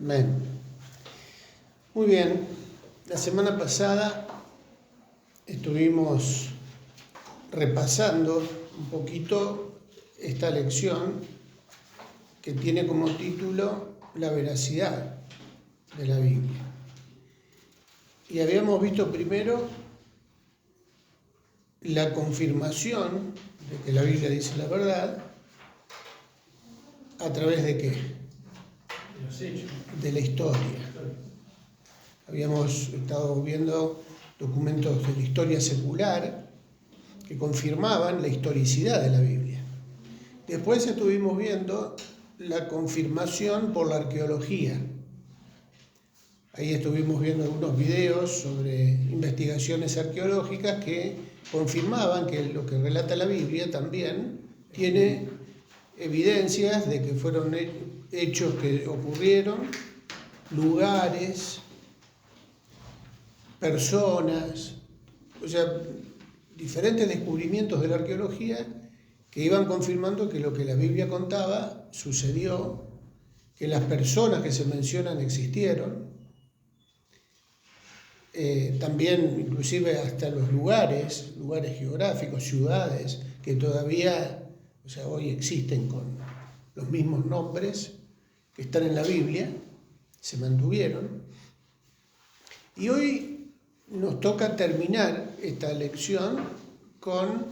Amén. Muy bien, la semana pasada estuvimos repasando un poquito esta lección que tiene como título la veracidad de la Biblia. Y habíamos visto primero la confirmación de que la Biblia dice la verdad. ¿A través de qué? De los hechos. De la historia. Habíamos estado viendo documentos de la historia secular que confirmaban la historicidad de la Biblia. Después estuvimos viendo la confirmación por la arqueología. Ahí estuvimos viendo algunos videos sobre investigaciones arqueológicas que confirmaban que lo que relata la Biblia también tiene evidencias de que fueron hechos que ocurrieron, lugares, personas, o sea, diferentes descubrimientos de la arqueología que iban confirmando que lo que la Biblia contaba sucedió, que las personas que se mencionan existieron, también inclusive hasta los lugares geográficos, ciudades que todavía, o sea, hoy existen con los mismos nombres que están en la Biblia, se mantuvieron. Y hoy nos toca terminar esta lección con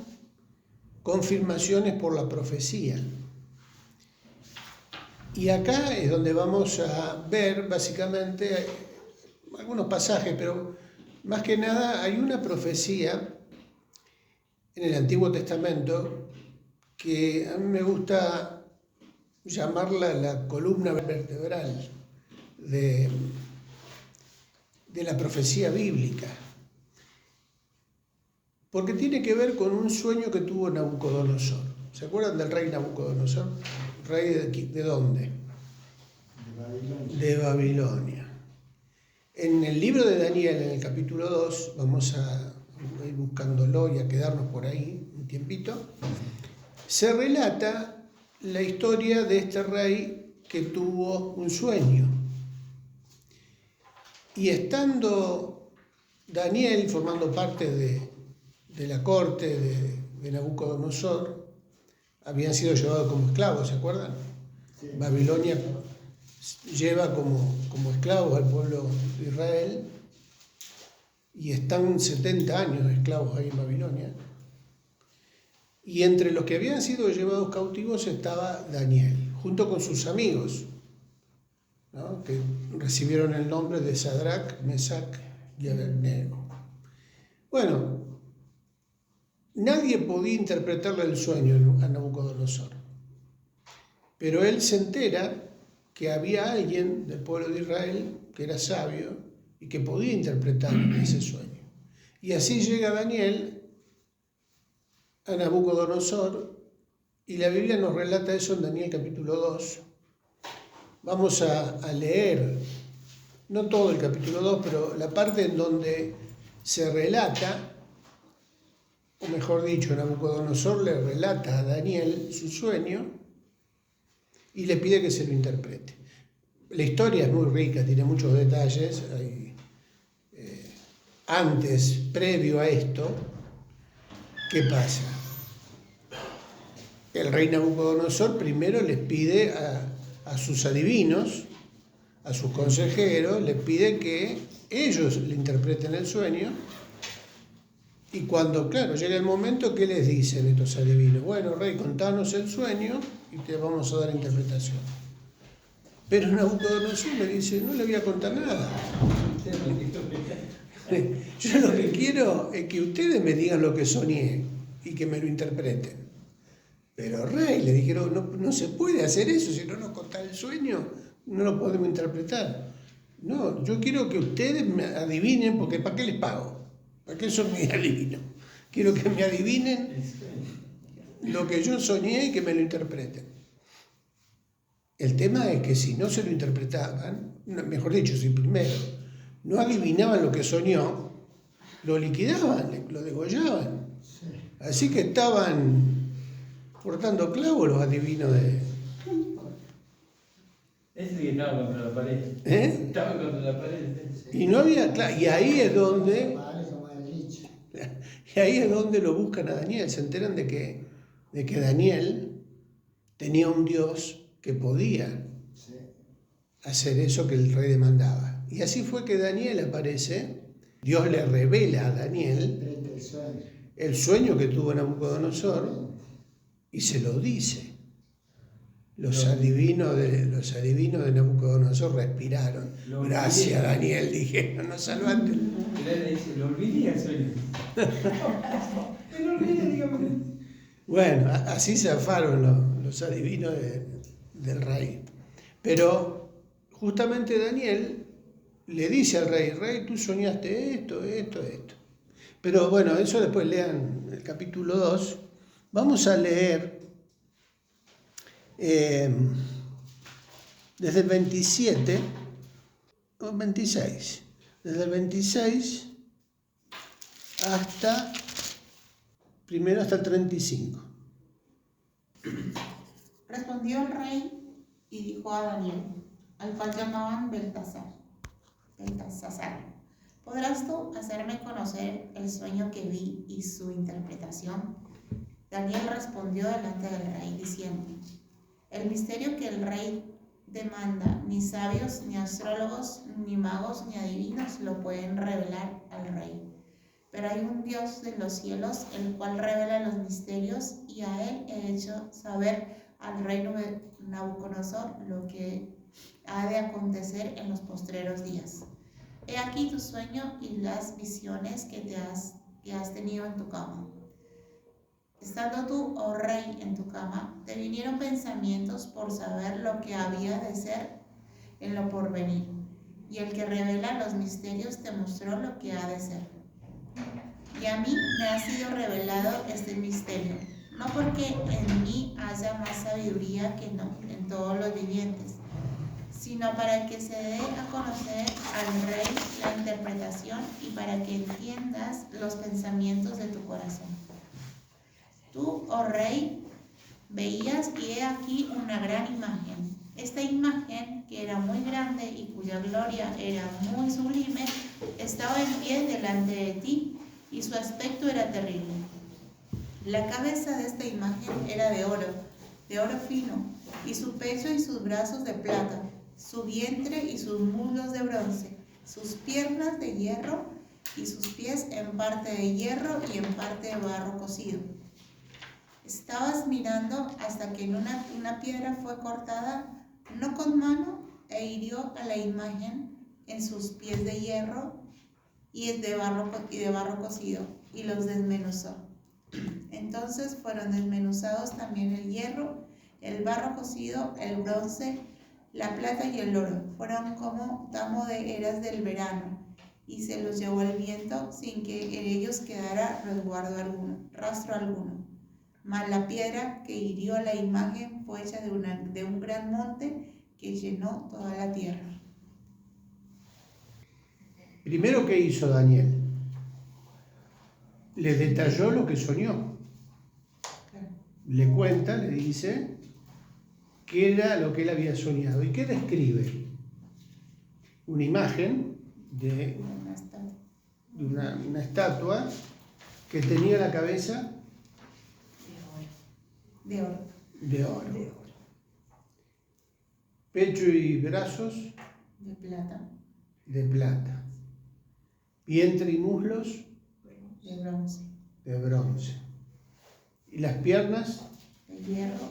confirmaciones por la profecía. Y acá es donde vamos a ver básicamente algunos pasajes, pero más que nada hay una profecía en el Antiguo Testamento que a mí me gusta llamarla la columna vertebral de la profecía bíblica, porque tiene que ver con un sueño que tuvo Nabucodonosor. ¿Se acuerdan del rey Nabucodonosor? ¿Rey de dónde? De Babilonia. En el libro de Daniel, en el capítulo 2, vamos a ir buscándolo y a quedarnos por ahí un tiempito, se relata la historia de este rey que tuvo un sueño. Y estando Daniel formando parte de la corte de Nabucodonosor, habían sido llevados como esclavos, ¿se acuerdan? Sí. Babilonia lleva como esclavos al pueblo de Israel y están 70 años esclavos ahí en Babilonia. Y entre los que habían sido llevados cautivos estaba Daniel, junto con sus amigos, ¿no? Que recibieron el nombre de Sadrac, Mesac y Abednego. Bueno, nadie podía interpretarle el sueño a Nabucodonosor, pero él se entera que había alguien del pueblo de Israel que era sabio y que podía interpretar ese sueño. Y así llega Daniel a Nabucodonosor, y la Biblia nos relata eso en Daniel capítulo 2. Vamos a leer, no todo el capítulo 2, pero la parte en donde se relata, o mejor dicho, Nabucodonosor le relata a Daniel su sueño y le pide que se lo interprete. La historia es muy rica, tiene muchos detalles. Antes, previo a esto, ¿qué pasa? El rey Nabucodonosor primero les pide a sus adivinos, a sus consejeros, les pide que ellos le interpreten el sueño. Y cuando, claro, llega el momento, ¿qué les dicen estos adivinos? Bueno, rey, contanos el sueño y te vamos a dar interpretación. Pero Nabucodonosor le dice, no le voy a contar nada. Yo lo que quiero es que ustedes me digan lo que soñé y que me lo interpreten. Pero rey, le dijeron, no se puede hacer eso, si no nos contás el sueño, no lo podemos interpretar. No, yo quiero que ustedes me adivinen, porque ¿para qué les pago? ¿Para qué son mis adivinos? Quiero que me adivinen lo que yo soñé y que me lo interpreten. El tema es que si no se lo interpretaban, mejor dicho, si primero no adivinaban lo que soñó, lo liquidaban, lo degollaban. Así que estaban cortando clavos los adivinos de... Ese que estaba contra la pared. ¿Eh? Estaba contra la pared. Y no había, y ahí es donde, lo buscan a Daniel. Se enteran de que Daniel tenía un Dios que podía hacer eso que el rey demandaba. Y así fue que Daniel aparece. Dios le revela a Daniel el sueño que tuvo Nabucodonosor y se lo dice. Los adivinos de Nabucodonosor respiraron. Gracias, Daniel, dijeron, nos salvaste. Y él le dice, lo olvidé el sueño. Me lo olvidé, dígame. Bueno, así zafaron los adivinos del rey. Pero justamente Daniel le dice al rey, rey, tú soñaste esto. Pero bueno, eso después lean el capítulo 2. Vamos a leer desde el 27 o 26. Desde el 26 hasta el 35. Respondió el rey y dijo a Daniel, al cual llamaban Beltasar, ¿podrás tú hacerme conocer el sueño que vi y su interpretación? Daniel respondió delante del rey diciendo, el misterio que el rey demanda, ni sabios, ni astrólogos, ni magos, ni adivinos lo pueden revelar al rey. Pero hay un Dios de los cielos, el cual revela los misterios, y a él he hecho saber al rey Nabucodonosor lo que ha de acontecer en los postreros días. He aquí tu sueño y las visiones que has tenido en tu cama. Estando tú, oh rey, en tu cama, te vinieron pensamientos por saber lo que había de ser en lo porvenir, y el que revela los misterios te mostró lo que ha de ser. Y a mí me ha sido revelado este misterio, no porque en mí haya más sabiduría que en todos los vivientes, sino para que se dé a conocer al rey la interpretación y para que entiendas los pensamientos de tu corazón. Tú, oh rey, veías y he aquí una gran imagen. Esta imagen, que era muy grande y cuya gloria era muy sublime, estaba en pie delante de ti y su aspecto era terrible. La cabeza de esta imagen era de oro fino, y su pecho y sus brazos de plata, su vientre y sus muslos de bronce, sus piernas de hierro y sus pies en parte de hierro y en parte de barro cocido. Estabas mirando hasta que en una piedra fue cortada, no con mano, e hirió a la imagen en sus pies de hierro y de barro cocido, y los desmenuzó. Entonces fueron desmenuzados también el hierro, el barro cocido, el bronce, la plata y el oro. Fueron como tamo de eras del verano, y se los llevó el viento sin que en ellos quedara rastro alguno. Mas la piedra que hirió la imagen fue hecha de un gran monte que llenó toda la tierra. Primero, ¿qué hizo Daniel? Le detalló lo que soñó. Le cuenta, le dice qué era lo que él había soñado. ¿Y qué describe? Una imagen de una estatua que tenía la cabeza de oro. Pecho y brazos de plata. Vientre y muslos de bronce. Y las piernas de hierro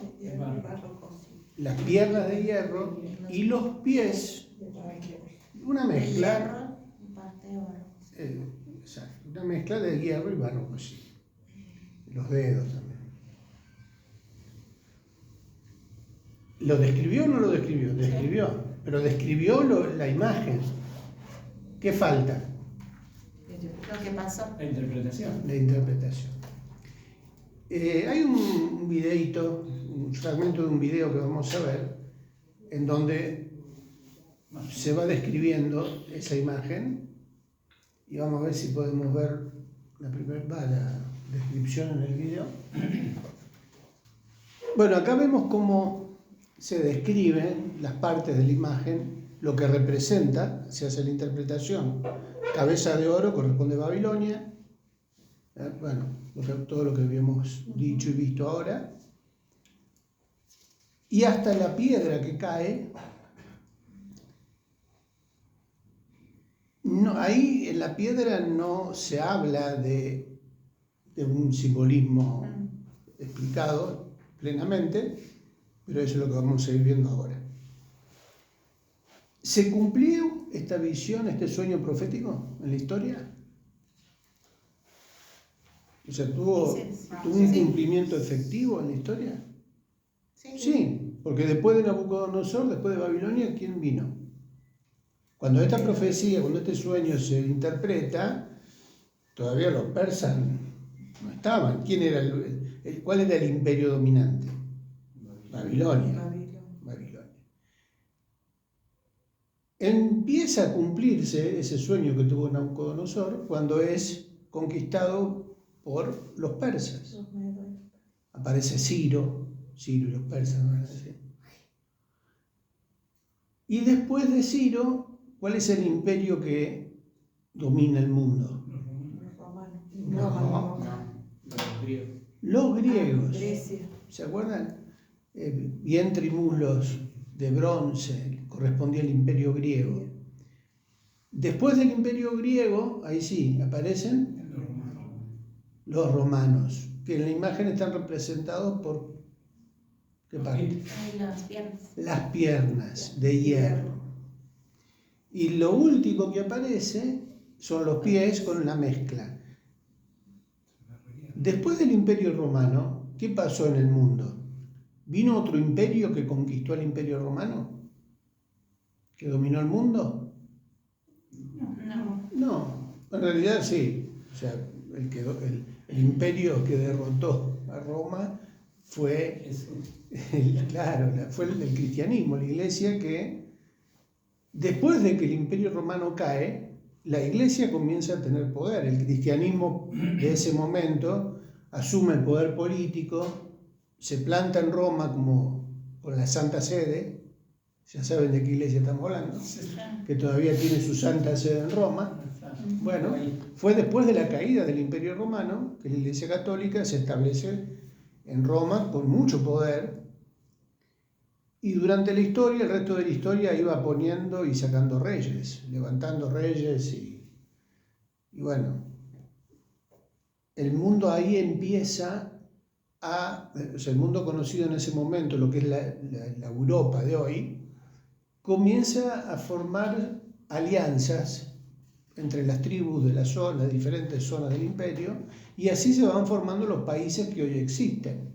las piernas de hierro y los pies, una mezcla. De hierro y parte de barro. Exacto, una mezcla de hierro y barro cocido. Los dedos también. ¿Lo describió o no lo describió? Describió, sí. Pero describió la imagen. ¿Qué falta? Lo que pasó. La interpretación. La interpretación. Hay un videíto, un fragmento de un video que vamos a ver, en donde se va describiendo esa imagen y vamos a ver si podemos ver la descripción en el video. Bueno, acá vemos cómo se describen las partes de la imagen, lo que representa, se hace la interpretación. Cabeza de oro corresponde a Babilonia. Bueno, todo lo que habíamos dicho y visto ahora. Y hasta la piedra que cae, no, ahí en la piedra no se habla de un simbolismo explicado plenamente, pero eso es lo que vamos a ir viendo ahora. ¿Se cumplió esta visión, este sueño profético en la historia? O sea, ¿tuvo un cumplimiento efectivo en la historia? Sí, porque después de Nabucodonosor, después de Babilonia, ¿quién vino? Cuando esta profecía, cuando este sueño se interpreta, todavía los persas no estaban. ¿Quién era cuál era el imperio dominante? Babilonia. Empieza a cumplirse ese sueño que tuvo Nabucodonosor cuando es conquistado por los persas. Aparece Ciro y los persas, ¿no? Y después de Ciro, ¿cuál es el imperio que domina el mundo? No, los griegos. ¿Se acuerdan? Vientre y muslos de bronce, correspondía al imperio griego. Después del imperio griego, ahí sí, aparecen los romanos, que en la imagen están representados por ¿qué parte? Las piernas de hierro. Y lo último que aparece son los pies con la mezcla. Después del imperio romano, ¿qué pasó en el mundo? ¿Vino otro imperio que conquistó al imperio romano? ¿Que dominó el mundo? No, en realidad sí. O sea, el imperio que derrotó a Roma fue el cristianismo, la iglesia que, después de que el imperio romano cae, la iglesia comienza a tener poder. El cristianismo de ese momento asume el poder político, se planta en Roma como con la Santa Sede. Ya saben de qué iglesia estamos hablando, que todavía tiene su Santa Sede en Roma. Bueno, fue después de la caída del Imperio Romano que la Iglesia Católica se establece en Roma con mucho poder, y durante la historia, el resto de la historia iba poniendo y sacando reyes, levantando reyes y bueno, el mundo ahí empieza o sea, el mundo conocido en ese momento, lo que es la Europa de hoy, comienza a formar alianzas entre las tribus de la zona, de diferentes zonas del imperio, y así se van formando los países que hoy existen.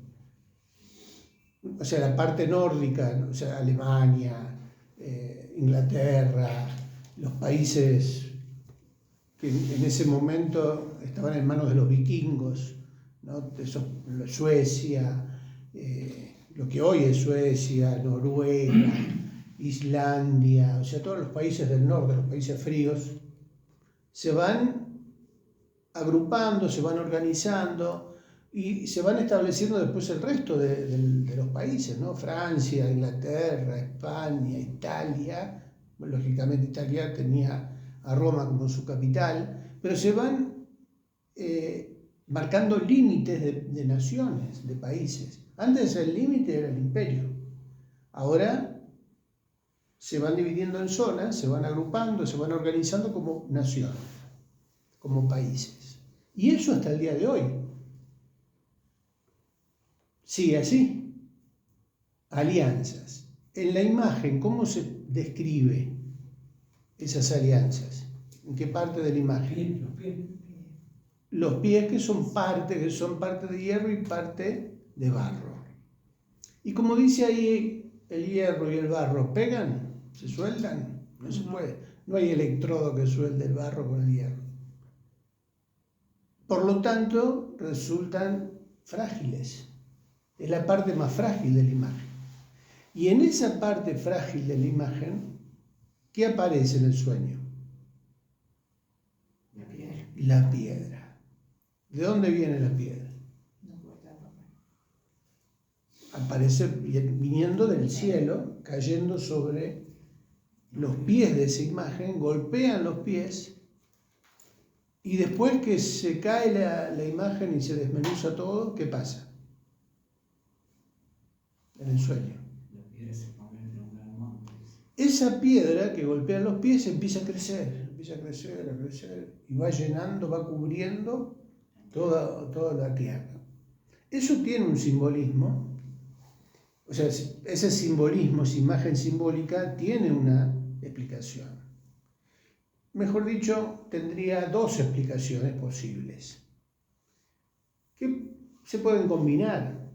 O sea, la parte nórdica, o sea, Alemania, Inglaterra, los países que en ese momento estaban en manos de los vikingos, ¿no? Suecia, lo que hoy es Suecia, Noruega, Islandia, o sea, todos los países del norte, los países fríos, se van agrupando, se van organizando y se van estableciendo después el resto de los países, ¿no? Francia, Inglaterra, España, Italia. Lógicamente Italia tenía a Roma como su capital, pero se van marcando límites de naciones, de países. Antes el límite era el imperio. Ahora se van dividiendo en zonas, se van agrupando, se van organizando como naciones, como países. Y eso hasta el día de hoy sigue así. Alianzas. En la imagen, ¿cómo se describe esas alianzas? ¿En qué parte de la imagen? Los pies que son parte de hierro y parte de barro. Y como dice ahí, el hierro y el barro pegan, se sueldan, no se puede. No hay electrodo que suelde el barro con el hierro. Por lo tanto, resultan frágiles. Es la parte más frágil de la imagen. Y en esa parte frágil de la imagen, ¿qué aparece en el sueño? La piedra. ¿De dónde viene la piedra? aparece viniendo del cielo, cayendo sobre los pies de esa imagen, golpean los pies, y después que se cae la imagen y se desmenuza todo, ¿qué pasa? En el sueño. Esa piedra que golpea los pies empieza a crecer, y va llenando, va cubriendo toda la tierra. Eso tiene un simbolismo, o sea, ese simbolismo, esa imagen simbólica, tiene una explicación. Mejor dicho, tendría dos explicaciones posibles, que se pueden combinar.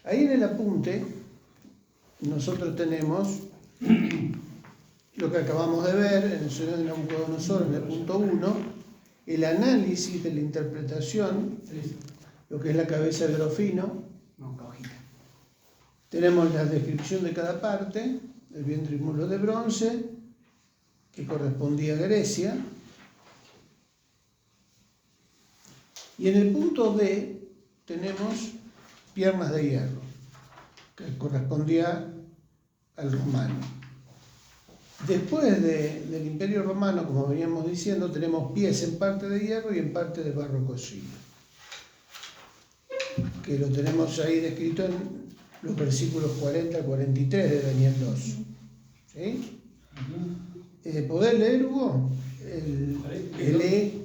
Ahí en el apunte nosotros tenemos lo que acabamos de ver en el sueño de Nabucodonosor, en el punto 1, el análisis de la interpretación, lo que es la cabeza de Grofino. Tenemos la descripción de cada parte, el vientre y muslo de bronce, que correspondía a Grecia. Y en el punto D tenemos piernas de hierro, que correspondía al romano. Después del Imperio Romano, como veníamos diciendo, tenemos pies en parte de hierro y en parte de barro cocido, que lo tenemos ahí descrito en los versículos 40 al 43 de Daniel 2. ¿Sí? ¿Podés leer, Hugo? El E.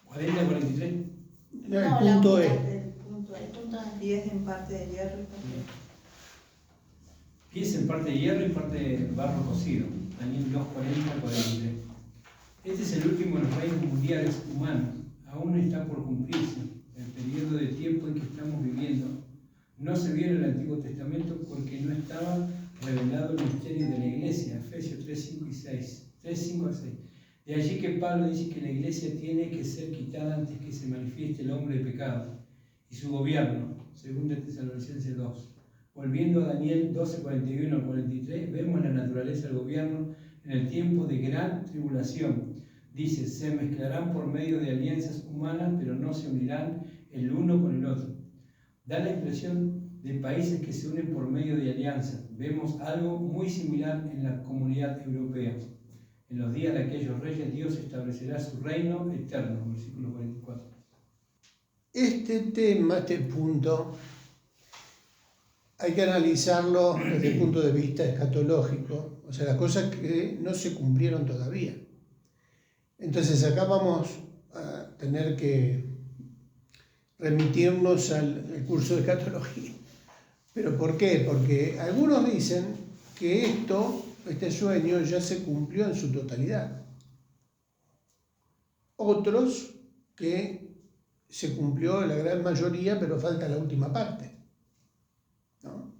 40 al 43. No, el punto E. El punto E. Pies en parte de hierro y parte de... Pies en parte de hierro y parte de barro cocido. Daniel 2, 40 al 43. Este es el último de los reinos mundiales humanos. Aún está por cumplirse el periodo de tiempo en que estamos viviendo. No se vio en el Antiguo Testamento porque no estaba revelado el misterio de la Iglesia. Efesios 3, 5 y 6. 3, 5 a 6. De allí que Pablo dice que la Iglesia tiene que ser quitada antes que se manifieste el hombre de pecado y su gobierno, según Tesalonicenses 2. Volviendo a Daniel 12, 41 al 43, vemos la naturaleza del gobierno en el tiempo de gran tribulación. Dice, se mezclarán por medio de alianzas humanas, pero no se unirán el uno con el otro. Da la impresión de países que se unen por medio de alianzas. Vemos algo muy similar en la comunidad europea. En los días de aquellos reyes, Dios establecerá su reino eterno. Versículo 44. Este tema, este punto, hay que analizarlo desde el punto de vista escatológico, o sea, las cosas que no se cumplieron todavía. Entonces acá vamos a tener que remitirnos al curso de escatología. ¿Pero por qué? Porque algunos dicen que este sueño ya se cumplió en su totalidad. Otros que se cumplió la gran mayoría, pero falta la última parte, ¿no?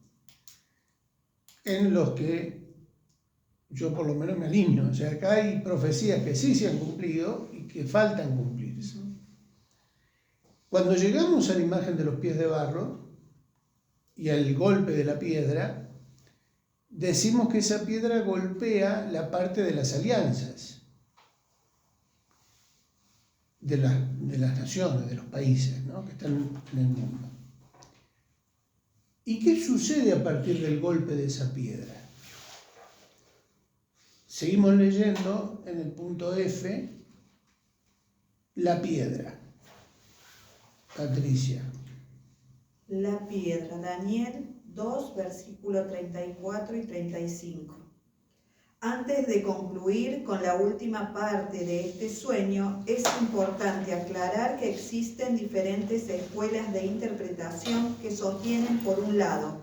En los que yo por lo menos me alineo. O sea, acá hay profecías que sí se han cumplido y que faltan cumplirse. Cuando llegamos a la imagen de los pies de barro y al golpe de la piedra, decimos que esa piedra golpea la parte de las alianzas, de las naciones, de los países, ¿no?, que están en el mundo. ¿Y qué sucede a partir del golpe de esa piedra? Seguimos leyendo en el punto F, la piedra. Patricia. La piedra, Daniel 2, versículo 34 y 35. Antes de concluir con la última parte de este sueño, es importante aclarar que existen diferentes escuelas de interpretación que sostienen, por un lado,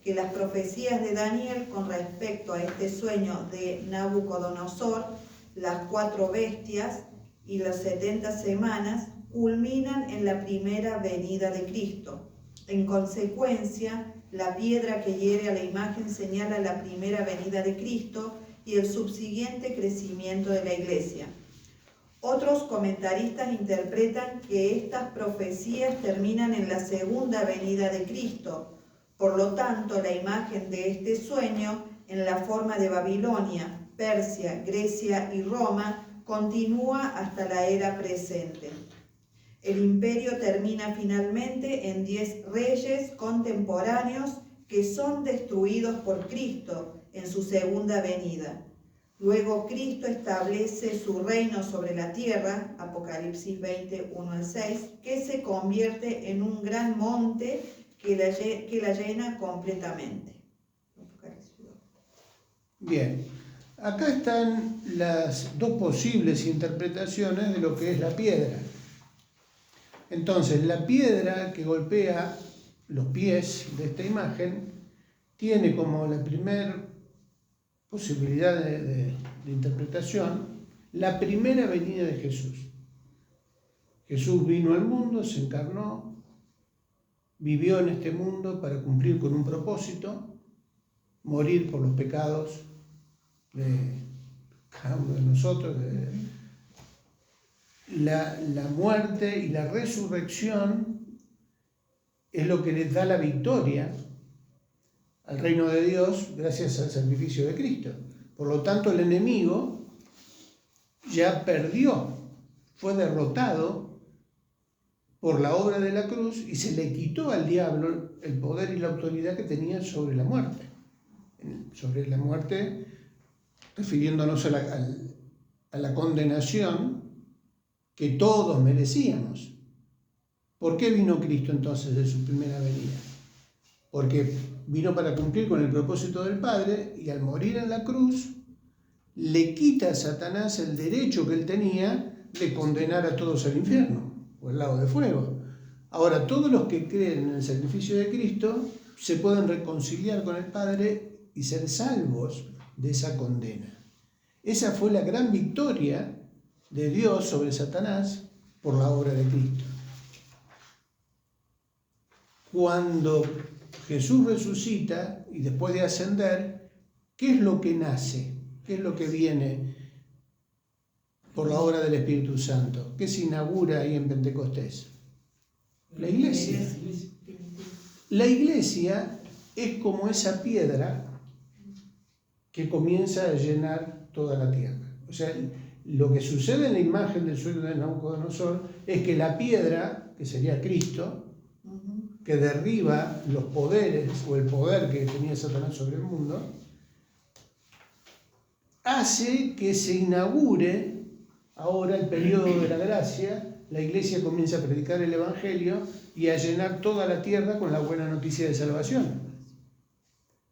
que las profecías de Daniel con respecto a este sueño de Nabucodonosor, las 4 bestias y las 70 semanas, culminan en la primera venida de Cristo. En consecuencia, la piedra que hiere a la imagen señala la primera venida de Cristo y el subsiguiente crecimiento de la Iglesia. Otros comentaristas interpretan que estas profecías terminan en la segunda venida de Cristo. Por lo tanto, la imagen de este sueño, en la forma de Babilonia, Persia, Grecia y Roma, continúa hasta la era presente. El imperio termina finalmente en 10 reyes contemporáneos que son destruidos por Cristo en su segunda venida. Luego Cristo establece su reino sobre la tierra, Apocalipsis 20, 1 al 6, que se convierte en un gran monte que la llena completamente. Bien, acá están las dos posibles interpretaciones de lo que es la piedra. Entonces, la piedra que golpea los pies de esta imagen tiene como la primera posibilidad de interpretación la primera venida de Jesús. Jesús vino al mundo, se encarnó, vivió en este mundo para cumplir con un propósito, morir por los pecados de cada uno de nosotros. La muerte y la resurrección es lo que les da la victoria al reino de Dios gracias al sacrificio de Cristo. Por lo tanto, el enemigo ya perdió, fue derrotado por la obra de la cruz y se le quitó al diablo el poder y la autoridad que tenía sobre la muerte. Sobre la muerte, refiriéndonos a la condenación que todos merecíamos. ¿Por qué vino Cristo entonces de su primera venida? Porque vino para cumplir con el propósito del Padre y al morir en la cruz le quita a Satanás el derecho que él tenía de condenar a todos al infierno o al lago de fuego. Ahora, todos los que creen en el sacrificio de Cristo se pueden reconciliar con el Padre y ser salvos de esa condena. Esa fue la gran victoria de Dios sobre Satanás por la obra de Cristo. Cuando Jesús resucita y después de ascender, ¿qué es lo que nace? ¿Qué es lo que viene por la obra del Espíritu Santo? ¿Qué se inaugura ahí en Pentecostés? La iglesia. La iglesia es como esa piedra que comienza a llenar toda la tierra. O sea, lo que sucede en la imagen del sueño de Nabucodonosor es que la piedra, que sería Cristo, que derriba los poderes o el poder que tenía Satanás sobre el mundo, hace que se inaugure ahora el periodo de la gracia. La iglesia comienza a predicar el Evangelio y a llenar toda la tierra con la buena noticia de salvación.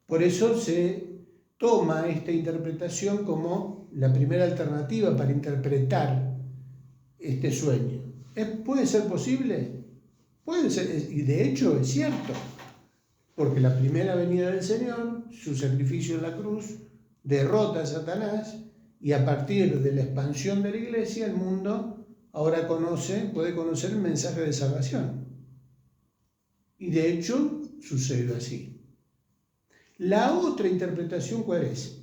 Por eso se toma esta interpretación como la primera alternativa para interpretar este sueño. ¿Puede ser posible? Puede ser, y de hecho es cierto, porque la primera venida del Señor, su sacrificio en la cruz, derrota a Satanás y a partir de la expansión de la iglesia, el mundo ahora puede conocer el mensaje de salvación. Y de hecho sucedió así. La otra interpretación, ¿cuál es?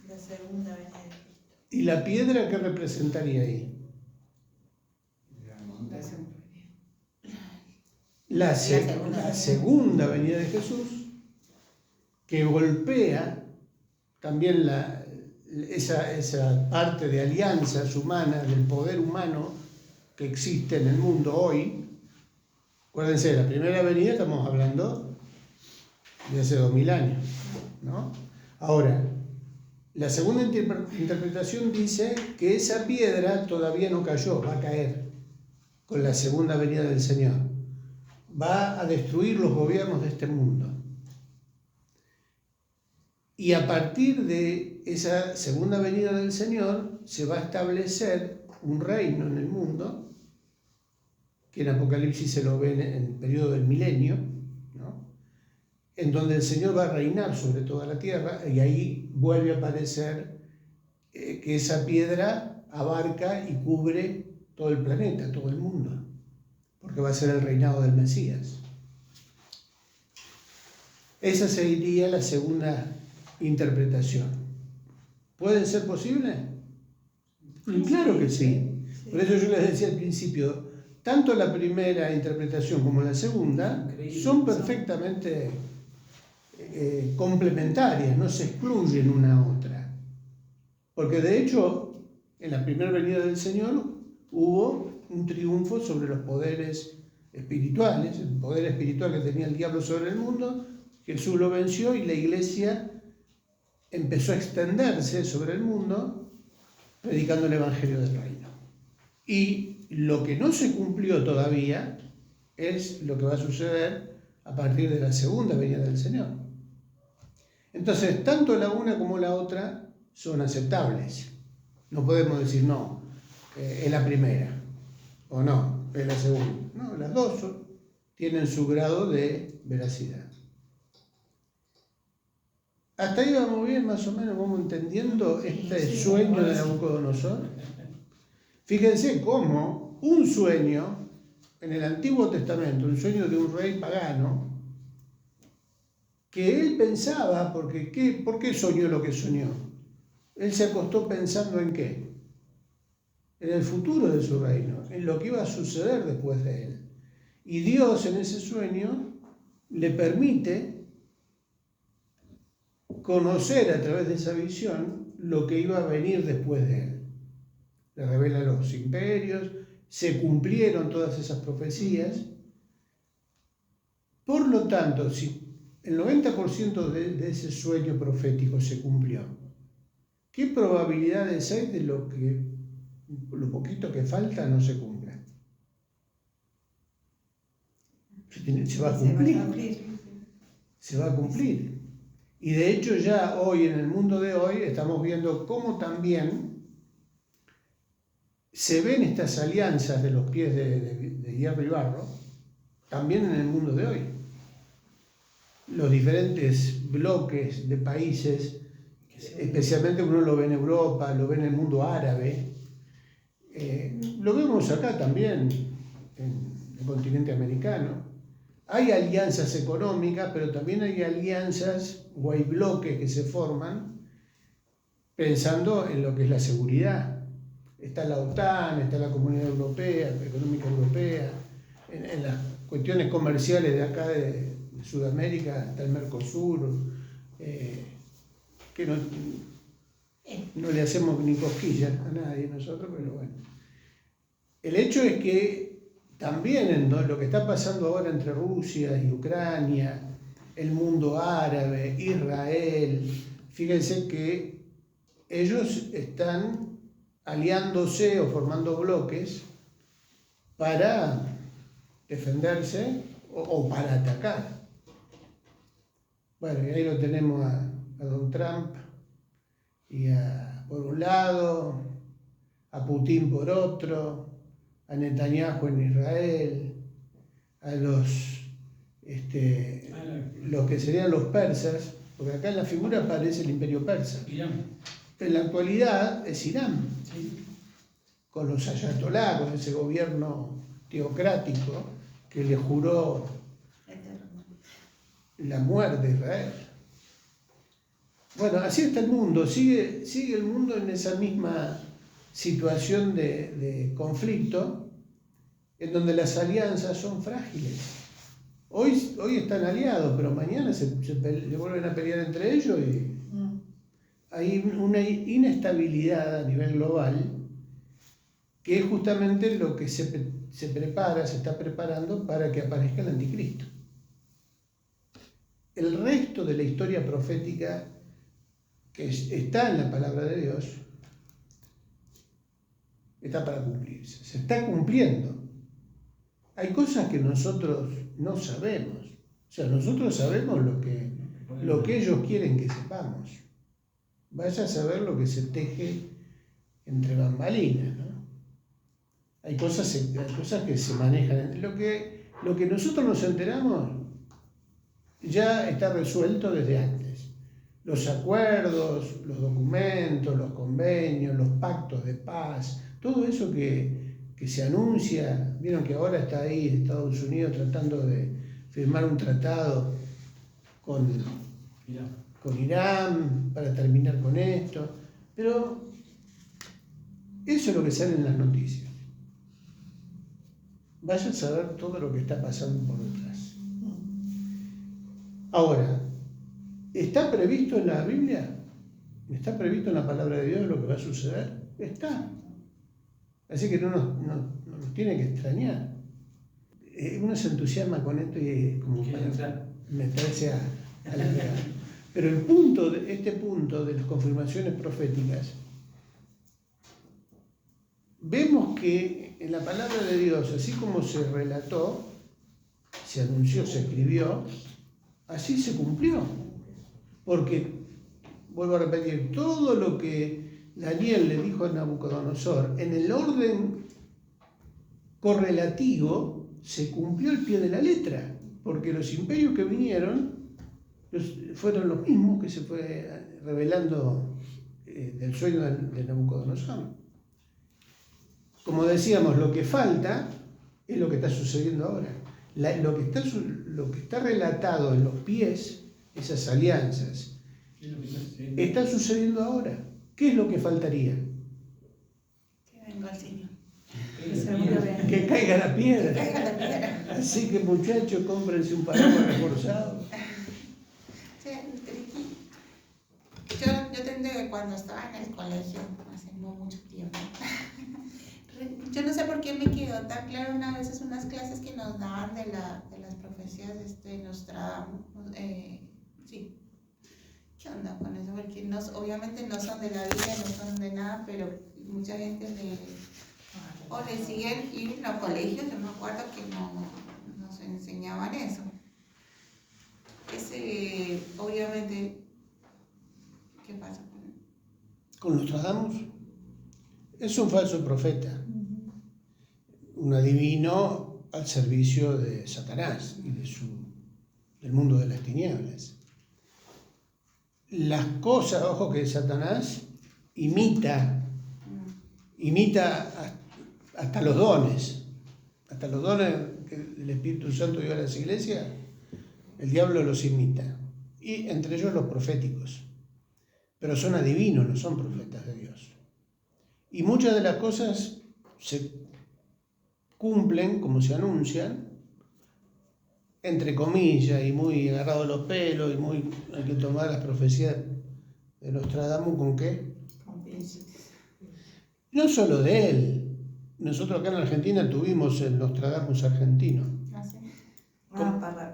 La segunda venida de Cristo. ¿Y la piedra qué representaría ahí? La segunda venida de Jesús, que golpea también esa parte de alianzas humanas, del poder humano que existe en el mundo hoy. Acuérdense, la primera venida estamos hablando de hace 2000 años, ¿no? Ahora, la segunda interpretación dice que esa piedra todavía no cayó, va a caer con la segunda venida del Señor. Va a destruir los gobiernos de este mundo. Y a partir de esa segunda venida del Señor se va a establecer un reino en el mundo, que en Apocalipsis se lo ve en el periodo del milenio, ¿no? En donde el Señor va a reinar sobre toda la tierra, y ahí vuelve a aparecer que esa piedra abarca y cubre todo el planeta, todo el mundo, porque va a ser el reinado del Mesías. Esa sería la segunda interpretación. ¿Puede ser posible? Y claro que sí. Por eso yo les decía al principio, tanto la primera interpretación como la segunda son perfectamente complementarias, no se excluyen una a otra. Porque de hecho En la primera venida del Señor hubo un triunfo sobre los poderes espirituales, el poder espiritual que tenía el diablo sobre el mundo. Jesús lo venció y la iglesia empezó a extenderse sobre el mundo predicando el evangelio del reino. Y lo que no se cumplió todavía es lo que va a suceder a partir de la segunda venida del Señor. Entonces, tanto la una como la otra son aceptables. No podemos decir, no, es la primera, o no, es la segunda. No, las dos tienen su grado de veracidad. Hasta ahí vamos bien, más o menos, vamos entendiendo este sueño de Nabucodonosor. Fíjense cómo un sueño, en el Antiguo Testamento, un sueño de un rey pagano, que él pensaba, ¿por qué soñó lo que soñó? Él se acostó pensando en qué? En el futuro de su reino, en lo que iba a suceder después de él. Y Dios en ese sueño le permite conocer a través de esa visión lo que iba a venir después de él. Le revela los imperios, se cumplieron todas esas profecías. Por lo tanto, si el 90% de ese sueño profético se cumplió, ¿qué probabilidades hay de lo poquito que falta no se cumpla? Se va a cumplir. Se va a cumplir. Y de hecho ya hoy, en el mundo de hoy, estamos viendo cómo también se ven estas alianzas de los pies de hierro y barro, también en el mundo de hoy. Los diferentes bloques de países, especialmente uno lo ve en Europa, lo ve en el mundo árabe, lo vemos acá también, en el continente americano. Hay alianzas económicas, pero también hay alianzas o hay bloques que se forman pensando en lo que es la seguridad. Está la OTAN, está la Comunidad Europea, Económica Europea, en las cuestiones comerciales de acá de Sudamérica está el Mercosur, que no le hacemos ni cosquillas a nadie nosotros, pero bueno. El hecho es que también en lo que está pasando ahora entre Rusia y Ucrania, el mundo árabe, Israel, fíjense que ellos están aliándose o formando bloques para defenderse o para atacar. Bueno, y ahí lo tenemos a Don Trump y por un lado, a Putin por otro, a Netanyahu en Israel, a los que serían los persas, porque acá en la figura aparece el imperio persa. Irán. En la actualidad es Irán, Sí. con los ayatolá, con ese gobierno teocrático que le juró la muerte a Israel. Bueno, así está el mundo, sigue el mundo en esa misma situación de conflicto, en donde las alianzas son frágiles. Hoy están aliados, pero mañana se vuelven a pelear entre ellos y hay una inestabilidad a nivel global, que es justamente lo que se está preparando para que aparezca el anticristo. El resto de la historia profética que está en la palabra de Dios está para cumplirse, se está cumpliendo. Hay cosas que nosotros no sabemos, o sea, nosotros sabemos lo que ellos quieren que sepamos. Vaya a saber lo que se teje entre bambalinas, ¿no? Hay cosas que se manejan. Lo que nosotros nos enteramos ya está resuelto desde antes. Los acuerdos, los documentos, los convenios, los pactos de paz, todo eso que se anuncia. Vieron que ahora está ahí Estados Unidos tratando de firmar un tratado con Irán para terminar con esto, pero eso es lo que sale en las noticias. Vayan a saber todo lo que está pasando por detrás. Ahora, ¿está previsto en la Biblia? ¿Está previsto en la palabra de Dios lo que va a suceder? está. Así que no nos tiene que extrañar. Uno se entusiasma con esto y como para meterse a la verdad. Pero este punto de las confirmaciones proféticas, vemos que en la palabra de Dios, así como se relató, se anunció, se escribió, así se cumplió. Porque, vuelvo a repetir, todo lo que Daniel le dijo a Nabucodonosor, en el orden correlativo, se cumplió al pie de la letra. Porque los imperios que vinieron fueron los mismos que se fue revelando del sueño de Nabucodonosor. Como decíamos, lo que falta es lo que está sucediendo ahora. Lo que está relatado en los pies, esas alianzas, está sucediendo ahora. ¿Qué es lo que faltaría? Que venga el Señor. Que caiga la piedra. Que caiga la piedra. Así que, muchachos, cómprense un paraguas reforzado. Yo tendré que cuando estaba en el colegio, hace no mucho tiempo, yo no sé por qué me quedó tan claro unas clases que nos daban de las profecías de Nostradamus. Sí. ¿Qué onda con eso? Porque obviamente no son de la Biblia, no son de nada, pero mucha gente le siguen ir en los colegios. Yo me acuerdo que nos enseñaban eso. Obviamente, ¿qué pasa con él? Con Nostradamus, es un falso profeta, un adivino al servicio de Satanás y del mundo de las tinieblas. Las cosas, ojo que Satanás imita hasta los dones que el Espíritu Santo dio a las iglesias, el diablo los imita, y entre ellos los proféticos. Pero son adivinos, no son profetas de Dios. Y muchas de las cosas se cumplen como se anuncian, entre comillas, y muy agarrado a los pelos, y hay que tomar las profecías de Nostradamus ¿con qué? Con príncipes. No solo de él. Nosotros acá en Argentina tuvimos el Nostradamus argentino. ¿Ah, sí?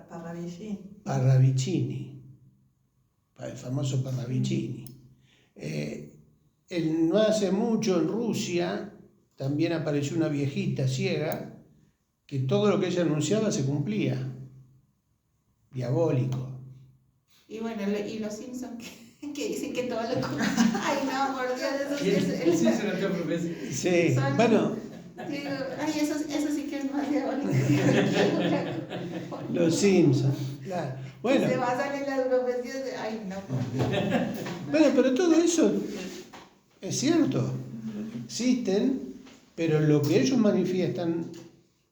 Parravicini. Parravicini, el famoso Parravicini. No hace mucho en Rusia también apareció una viejita ciega que todo lo que ella anunciaba se cumplía. Diabólico. Y bueno, y los Simpsons que dicen que todo lo ay no, por Dios, eso es una profecía. Sí, bueno. Digo, ay, eso sí que es más diabólico. Los Simpsons, claro. Bueno. Se basan en las profecías de, ay no. Bueno, pero todo eso es cierto. Existen, pero lo que ellos manifiestan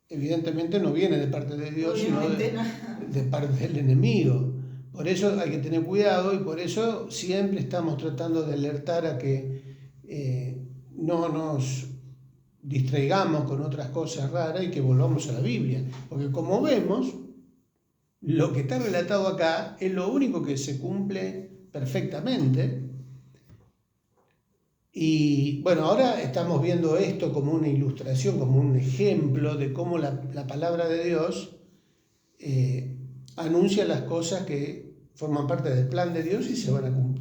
evidentemente no viene de parte de Dios, sino de parte del enemigo. Por eso hay que tener cuidado y por eso siempre estamos tratando de alertar a que no nos distraigamos con otras cosas raras y que volvamos a la Biblia. Porque como vemos, lo que está relatado acá es lo único que se cumple perfectamente. Y bueno, ahora estamos viendo esto como una ilustración, como un ejemplo de cómo la palabra de Dios anuncia las cosas que forman parte del plan de Dios y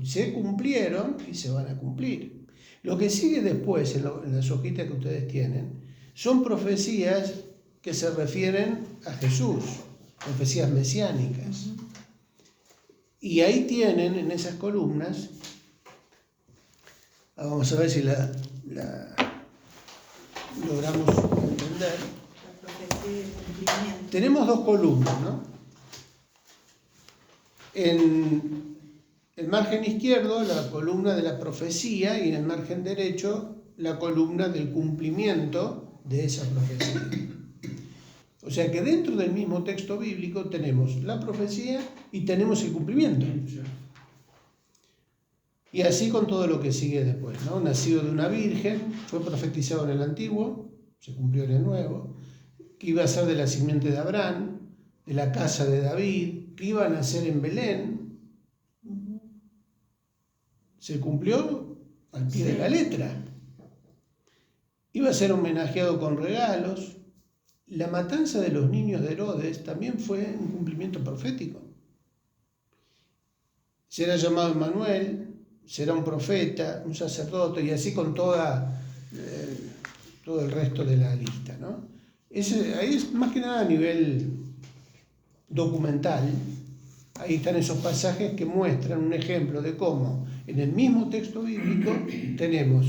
se cumplieron y se van a cumplir. Lo que sigue después en las hojitas que ustedes tienen son profecías que se refieren a Jesús, profecías mesiánicas. Y ahí tienen en esas columnas, vamos a ver si la logramos entender. La profecía de cumplimiento. Tenemos dos columnas, ¿no? En el margen izquierdo, la columna de la profecía, y en el margen derecho, la columna del cumplimiento de esa profecía. O sea que dentro del mismo texto bíblico tenemos la profecía y tenemos el cumplimiento. Y así con todo lo que sigue después, ¿no? Nacido de una virgen, fue profetizado en el Antiguo, se cumplió en el Nuevo, que iba a ser de la simiente de Abraham, de la casa de David, que iba a nacer en Belén. Se cumplió al pie de la letra. Iba a ser homenajeado con regalos. La matanza de los niños de Herodes también fue un cumplimiento profético. Será llamado Emmanuel, será un profeta, un sacerdote, y así con todo el resto de la lista, ¿no? Ahí es más que nada a nivel documental. Ahí están esos pasajes que muestran un ejemplo de cómo en el mismo texto bíblico tenemos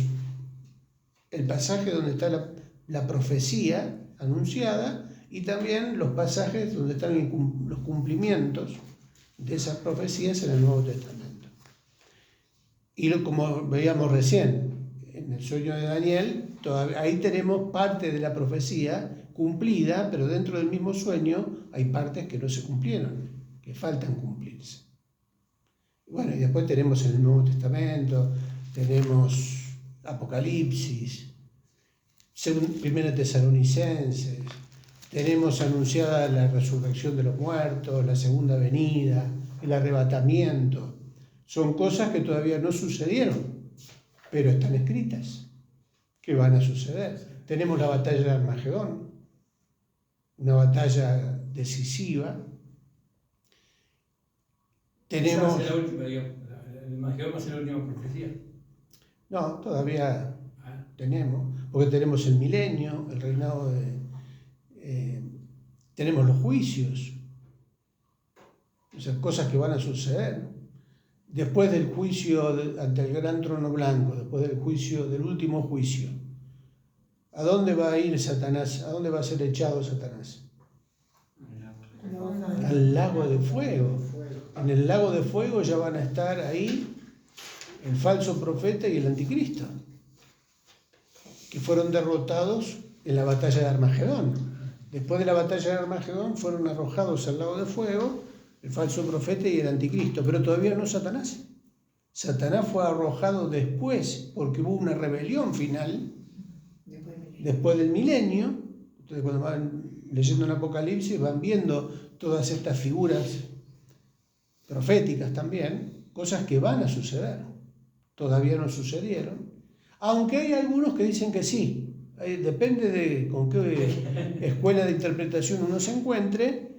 el pasaje donde está la profecía anunciada y también los pasajes donde están los cumplimientos de esas profecías en el Nuevo Testamento. Y como veíamos recién en el sueño de Daniel, ahí tenemos parte de la profecía cumplida, pero dentro del mismo sueño hay partes que no se cumplieron, que faltan cumplirse. Bueno, y después tenemos en el Nuevo Testamento, tenemos Apocalipsis, Primera Tesalonicenses, tenemos anunciada la resurrección de los muertos, la segunda venida, el arrebatamiento. Son cosas que todavía no sucedieron, pero están escritas, que van a suceder. Tenemos la batalla de Armagedón, una batalla decisiva. Tenemos... Esa va a ser la última, digamos. El Armagedón va a ser la última profecía. No, todavía tenemos, porque tenemos el milenio, el reinado tenemos los juicios, o sea, cosas que van a suceder. Después del juicio ante el gran trono blanco, después del último juicio, ¿a dónde va a ir Satanás? ¿A dónde va a ser echado Satanás? Al lago de fuego. En el lago de fuego ya van a estar ahí el falso profeta y el anticristo, que fueron derrotados en la batalla de Armagedón. Después de la batalla de Armagedón fueron arrojados al lago de fuego el falso profeta y el anticristo, pero todavía no Satanás. Satanás fue arrojado después, porque hubo una rebelión final, después del milenio. Ustedes cuando van leyendo en Apocalipsis van viendo todas estas figuras proféticas también, cosas que van a suceder, todavía no sucedieron, aunque hay algunos que dicen que sí. Depende de con qué escuela de interpretación uno se encuentre,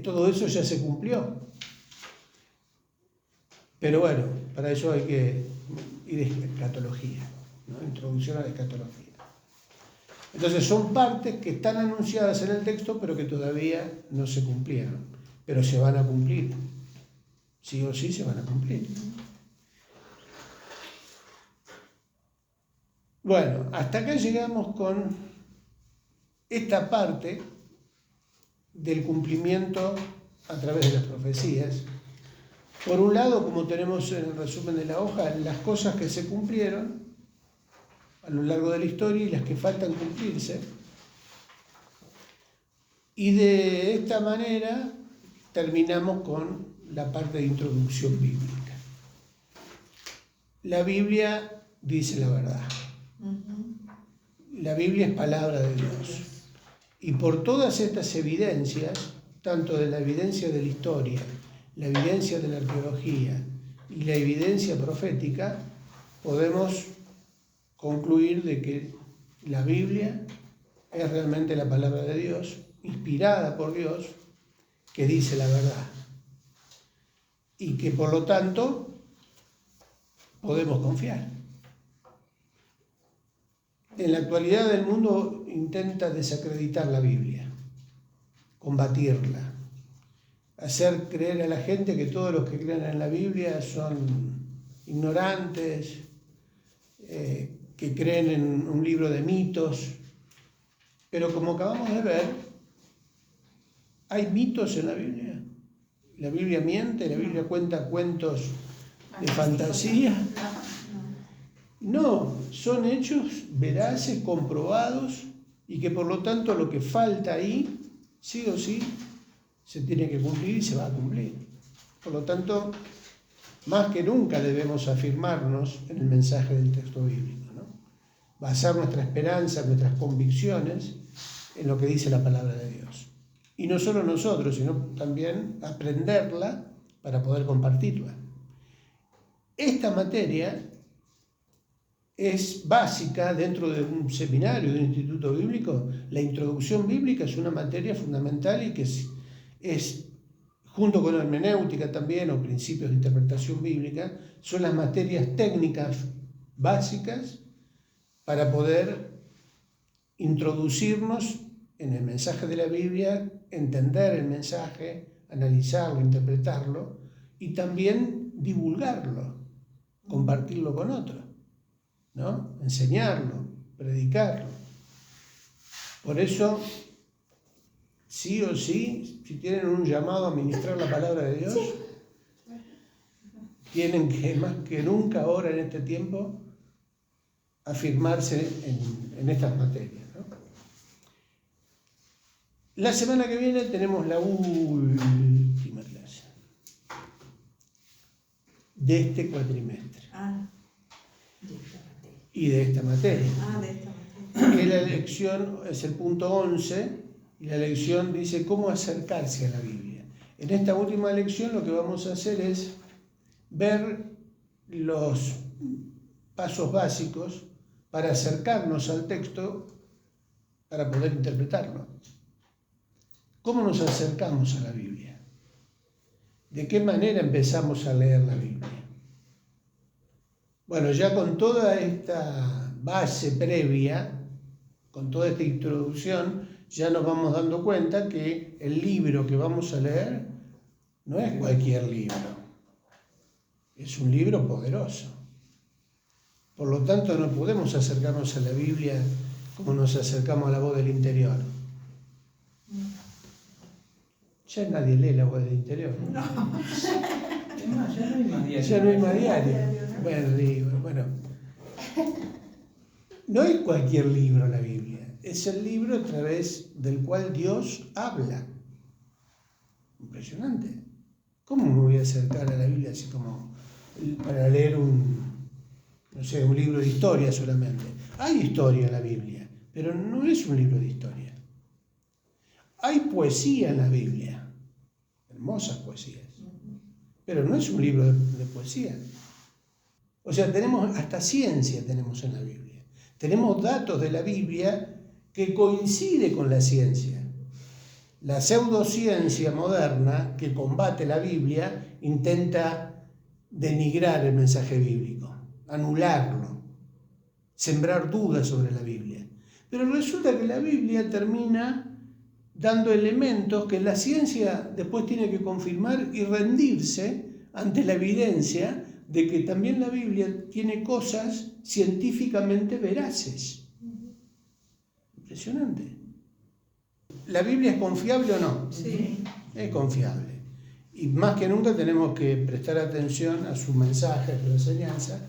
todo eso ya se cumplió. Pero bueno, para eso hay que ir a escatología, ¿no? Introducción a la escatología. Entonces son partes que están anunciadas en el texto, pero que todavía no se cumplieron, pero se van a cumplir. Sí o sí se van a cumplir. Bueno, hasta acá llegamos con esta parte del cumplimiento a través de las profecías. Por un lado, como tenemos en el resumen de la hoja, las cosas que se cumplieron a lo largo de la historia y las que faltan cumplirse. Y de esta manera terminamos con la parte de introducción bíblica. La Biblia dice la verdad. La Biblia es palabra de Dios. Y por todas estas evidencias, tanto de la evidencia de la historia, la evidencia de la arqueología y la evidencia profética, podemos concluir de que la Biblia es realmente la palabra de Dios, inspirada por Dios, que dice la verdad. Y que por lo tanto podemos confiar. En la actualidad el mundo intenta desacreditar la Biblia, combatirla, hacer creer a la gente que todos los que creen en la Biblia son ignorantes, que creen en un libro de mitos. Pero como acabamos de ver, ¿hay mitos en la Biblia? ¿La Biblia miente? ¿La Biblia cuenta cuentos de fantasía? No, son hechos veraces, comprobados, y que por lo tanto lo que falta ahí, sí o sí, se tiene que cumplir y se va a cumplir. Por lo tanto, más que nunca debemos afirmarnos en el mensaje del texto bíblico, ¿no? Basar nuestra esperanza, nuestras convicciones en lo que dice la palabra de Dios. Y no solo nosotros, sino también aprenderla para poder compartirla. Esta materia es básica dentro de un seminario, de un instituto bíblico. La introducción bíblica es una materia fundamental y que es junto con la hermenéutica también, o principios de interpretación bíblica, son las materias técnicas básicas para poder introducirnos en el mensaje de la Biblia, entender el mensaje, analizarlo, interpretarlo y también divulgarlo, compartirlo con otros, ¿no? Enseñarlo, predicarlo. Por eso, sí o sí, si tienen un llamado a ministrar la palabra de Dios, tienen que, más que nunca ahora en este tiempo, afirmarse en estas materias, ¿no? La semana que viene tenemos la última clase de este cuatrimestre. Y de esta materia. De esta materia. Y la lección es el punto 11, y la lección dice cómo acercarse a la Biblia. En esta última lección lo que vamos a hacer es ver los pasos básicos para acercarnos al texto para poder interpretarlo. ¿Cómo nos acercamos a la Biblia? ¿De qué manera empezamos a leer la Biblia? Bueno, ya con toda esta base previa, con toda esta introducción, ya nos vamos dando cuenta que el libro que vamos a leer no es cualquier libro, es un libro poderoso. Por lo tanto, no podemos acercarnos a la Biblia como nos acercamos a la voz del interior. Ya nadie lee la voz del interior. No. Es más, ya no hay más diario. Ya no hay más diario. Bueno. No es cualquier libro la Biblia. Es el libro a través del cual Dios habla. Impresionante. ¿Cómo me voy a acercar a la Biblia así como para leer un libro de historia solamente? Hay historia en la Biblia, pero no es un libro de historia. Hay poesía en la Biblia, hermosas poesías, pero no es un libro de poesía. O sea, tenemos hasta ciencia tenemos en la Biblia. Tenemos datos de la Biblia que coincide con la ciencia. La pseudociencia moderna que combate la Biblia intenta denigrar el mensaje bíblico, anularlo, sembrar dudas sobre la Biblia. Pero resulta que la Biblia termina dando elementos que la ciencia después tiene que confirmar y rendirse ante la evidencia de que también la Biblia tiene cosas científicamente veraces. Impresionante. ¿La Biblia es confiable o no? Sí. Es confiable. Y más que nunca tenemos que prestar atención a su mensaje, a su enseñanza,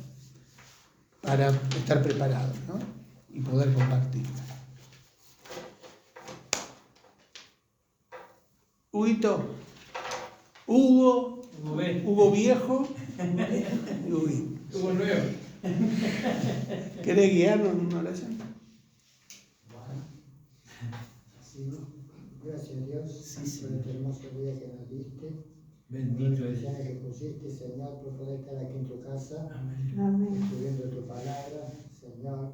para estar preparados, ¿no? Y poder compartirla. Huguito, Hugo viejo, Hugo nuevo. ¿Querés guiarnos en una oración? Gracias a Dios por este hermoso día que nos diste. Bendito por las es. que pusiste, Señor, por poder estar aquí en tu casa, Amén. estudiando tu palabra, Señor.